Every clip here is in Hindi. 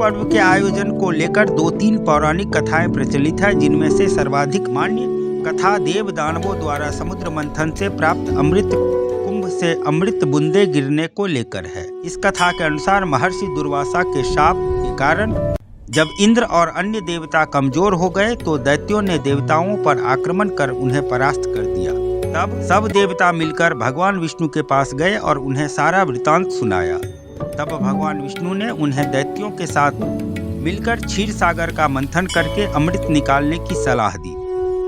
पर्व के आयोजन को लेकर 2-3 पौराणिक कथाएं प्रचलित है, जिनमें से सर्वाधिक मान्य कथा देव दानवों द्वारा समुद्र मंथन से प्राप्त अमृत कुंभ से अमृत बूंदे गिरने को लेकर है। इस कथा के अनुसार महर्षि दुर्वासा के शाप के कारण जब इंद्र और अन्य देवता कमजोर हो गए तो दैत्यों ने देवताओं पर आक्रमण कर उन्हें परास्त कर दिया। तब सब देवता मिलकर भगवान विष्णु के पास गए और उन्हें सारा वृतांत सुनाया। तब भगवान विष्णु ने उन्हें दैत्यों के साथ मिलकर क्षीर सागर का मंथन करके अमृत निकालने की सलाह दी।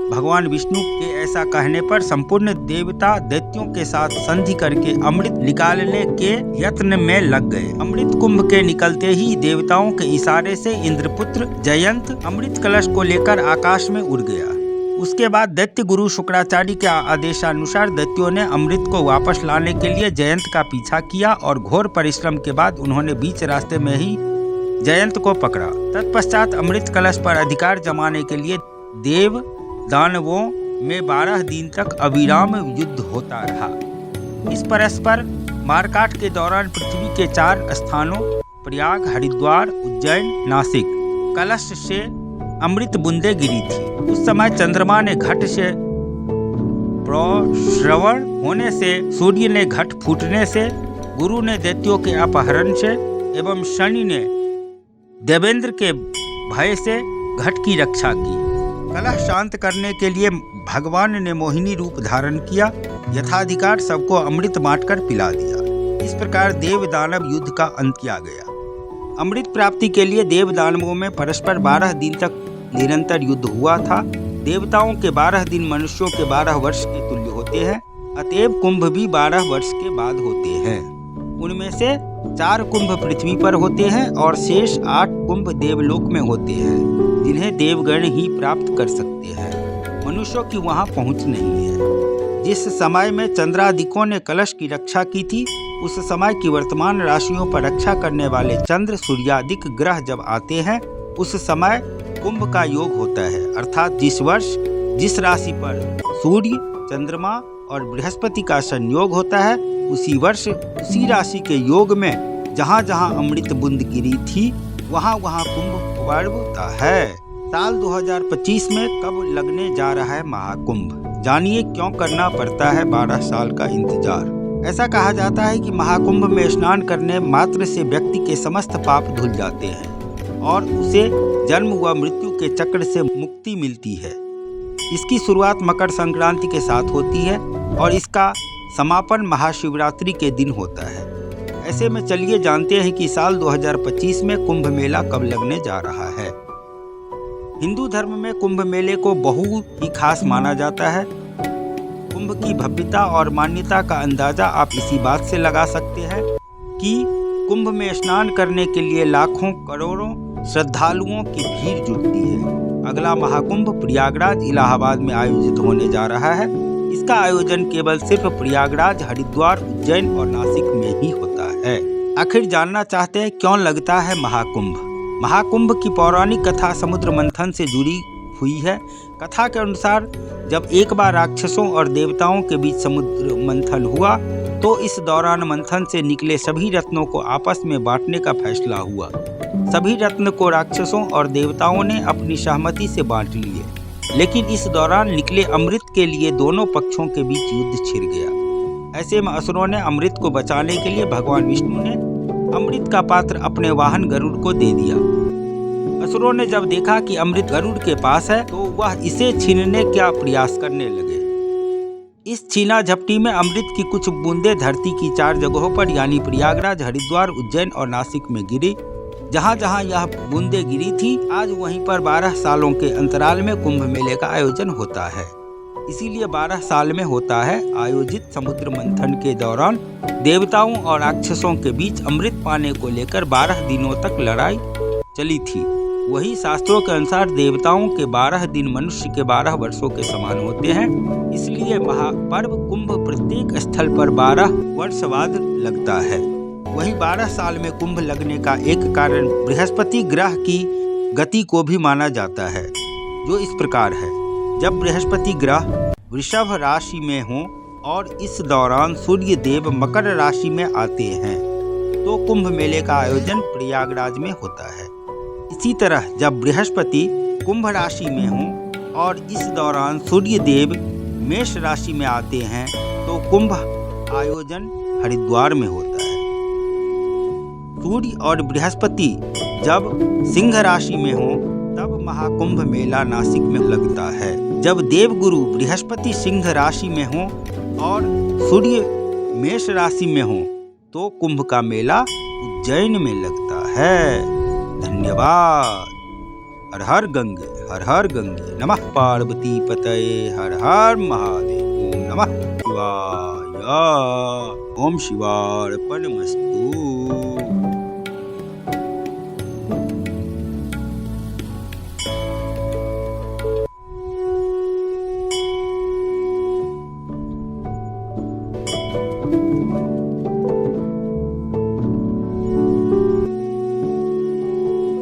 भगवान विष्णु के ऐसा कहने पर संपूर्ण देवता दैत्यों के साथ संधि करके अमृत निकालने के यत्न में लग गए। अमृत कुंभ के निकलते ही देवताओं के इशारे से इंद्रपुत्र जयंत अमृत कलश को लेकर आकाश में उड़ गया। उसके बाद दैत्य गुरु शुक्राचार्य के आदेशानुसार दैत्यों ने अमृत को वापस लाने के लिए जयंत का पीछा किया और घोर परिश्रम के बाद उन्होंने बीच रास्ते में ही जयंत को पकड़ा। तत्पश्चात अमृत कलश पर अधिकार जमाने के लिए देव दानवों में 12 दिन तक अविराम युद्ध होता रहा। इस परस्पर मारकाट के दौरान पृथ्वी के 4 स्थानों प्रयाग, हरिद्वार, उज्जैन, नासिक कलश से अमृत बूंदे गिरी थी। उस समय चंद्रमा ने घट से प्रश्रवण होने से, सूर्य ने घट फूटने से, गुरु ने दैत्यों के अपहरण से एवं शनि ने देवेंद्र के भय से घट की रक्षा की। कलह शांत करने के लिए भगवान ने मोहिनी रूप धारण किया, यथाधिकार सबको अमृत बांटकर पिला दिया। इस प्रकार देव दानव युद्ध का अंत किया गया। अमृत प्राप्ति के लिए देव दानवों में परस्पर 12 दिन तक निरंतर युद्ध हुआ था। देवताओं के 12 दिन मनुष्यों के 12 वर्ष के तुल्य होते हैं, अतएव कुंभ भी 12 वर्ष के बाद होते हैं। उनमें से 4 कुंभ पृथ्वी पर होते हैं और शेष 8 कुंभ देवलोक में होते हैं, जिन्हें देवगण ही प्राप्त कर सकते हैं। मनुष्यों की वहां पहुंच नहीं है। जिस समय में चंद्रादिकों ने कलश की रक्षा की थी, उस समय की वर्तमान राशियों पर रक्षा करने वाले चंद्र सूर्यादिक ग्रह जब आते हैं, उस समय कुंभ का योग होता है। अर्थात जिस वर्ष जिस राशि पर सूर्य, चंद्रमा और बृहस्पति का संयोग होता है, उसी वर्ष उसी राशि के योग में जहाँ जहाँ अमृत बूंद गिरी थी, वहाँ वहाँ कुंभ पर्व होता है। साल 2025 में कब लगने जा रहा है महाकुंभ? जानिए क्यों करना पड़ता है 12 साल का इंतजार। ऐसा कहा जाता है कि महाकुंभ में स्नान करने मात्र से व्यक्ति के समस्त पाप धुल जाते हैं और उसे जन्म व मृत्यु के चक्र से मुक्ति मिलती है। इसकी शुरुआत मकर संक्रांति के साथ होती है और इसका समापन महाशिवरात्रि के दिन होता है। ऐसे में चलिए जानते हैं कि साल 2025 में कुंभ मेला कब लगने जा रहा है। हिंदू धर्म में कुंभ मेले को बहुत ही खास माना जाता है। कुंभ की भव्यता और मान्यता का अंदाजा आप इसी बात से लगा सकते हैं कि कुंभ में स्नान करने के लिए लाखों करोड़ों श्रद्धालुओं की भीड़ जुटती है। अगला महाकुंभ प्रयागराज इलाहाबाद में आयोजित होने जा रहा है। इसका आयोजन केवल सिर्फ प्रयागराज, हरिद्वार, उज्जैन और नासिक में ही होता है। आखिर जानना चाहते हैं क्यों लगता है महाकुंभ? महाकुंभ की पौराणिक कथा समुद्र मंथन से जुड़ी हुई है। कथा के अनुसार जब एक बार राक्षसों और देवताओं के बीच समुद्र मंथन हुआ तो इस दौरान मंथन से निकले सभी रत्नों को आपस में बांटने का फैसला हुआ। सभी रत्न को राक्षसों और देवताओं ने अपनी सहमति से बांट लिए, लेकिन इस दौरान निकले अमृत के लिए दोनों पक्षों के बीच युद्ध छिड़ गया। ऐसे में असुरों ने अमृत को बचाने के लिए भगवान विष्णु ने अमृत का पात्र अपने वाहन गरुड़ को दे दिया। असुरों ने जब देखा कि अमृत गरुड़ के पास है तो वह इसे छीनने का प्रयास करने लगे। इस छीना झपटी में अमृत की कुछ बूंदें धरती की 4 जगहों पर यानी प्रयागराज, हरिद्वार, उज्जैन और नासिक में गिरी। जहाँ जहाँ यह बूंदें गिरी थी, आज वहीं पर 12 सालों के अंतराल में कुंभ मेले का आयोजन होता है। इसीलिए 12 साल में होता है। आयोजित समुद्र मंथन के दौरान देवताओं और राक्षसों के बीच अमृत पाने को लेकर 12 दिनों तक लड़ाई चली थी। वही शास्त्रों के अनुसार देवताओं के 12 दिन मनुष्य के 12 वर्षों के समान होते हैं। इसलिए महापर्व कुंभ प्रत्येक स्थल पर 12 वर्ष बाद लगता है। वहीं 12 साल में कुंभ लगने का एक कारण बृहस्पति ग्रह की गति को भी माना जाता है, जो इस प्रकार है। जब बृहस्पति ग्रह वृषभ राशि में हो और इस दौरान सूर्य देव मकर राशि में आते हैं तो कुंभ मेले का आयोजन प्रयागराज में होता है। इसी तरह जब बृहस्पति कुंभ राशि में हों और इस दौरान सूर्य देव मेष राशि में आते हैं तो कुंभ आयोजन हरिद्वार में होता है। सूर्य और बृहस्पति जब सिंह राशि में हों तब महाकुंभ मेला नासिक में लगता है। जब देवगुरु बृहस्पति सिंह राशि में हों और सूर्य मेष राशि में हों तो कुंभ का मेला उज्जैन में लगता है। धन्यवाद। हर हर गंगे हर हर गंगे नमः पार्वती पतये हर हर महादेव। ओम नमः शिवाय। ओम शिवार्पणमस्तु।